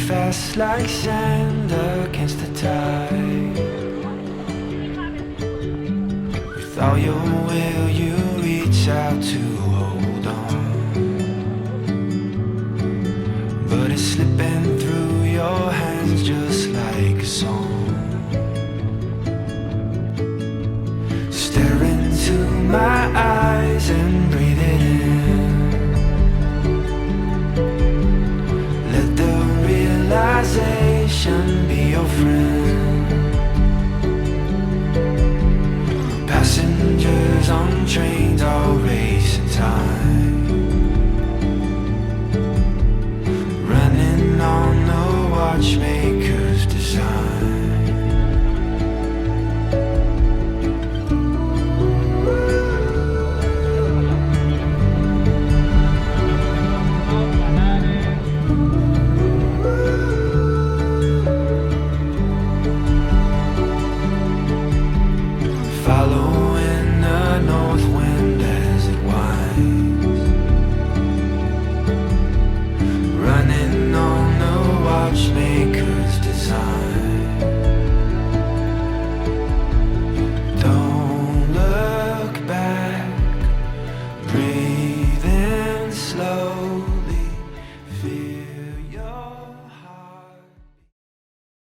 fast like sand against the tide. With all your will you reach out to hold on, but it's slipping through your hands just like a song. Stare into my eyes and breathe it in. Let the realization be your friend. Passengers on trains all racing time, running on the watch.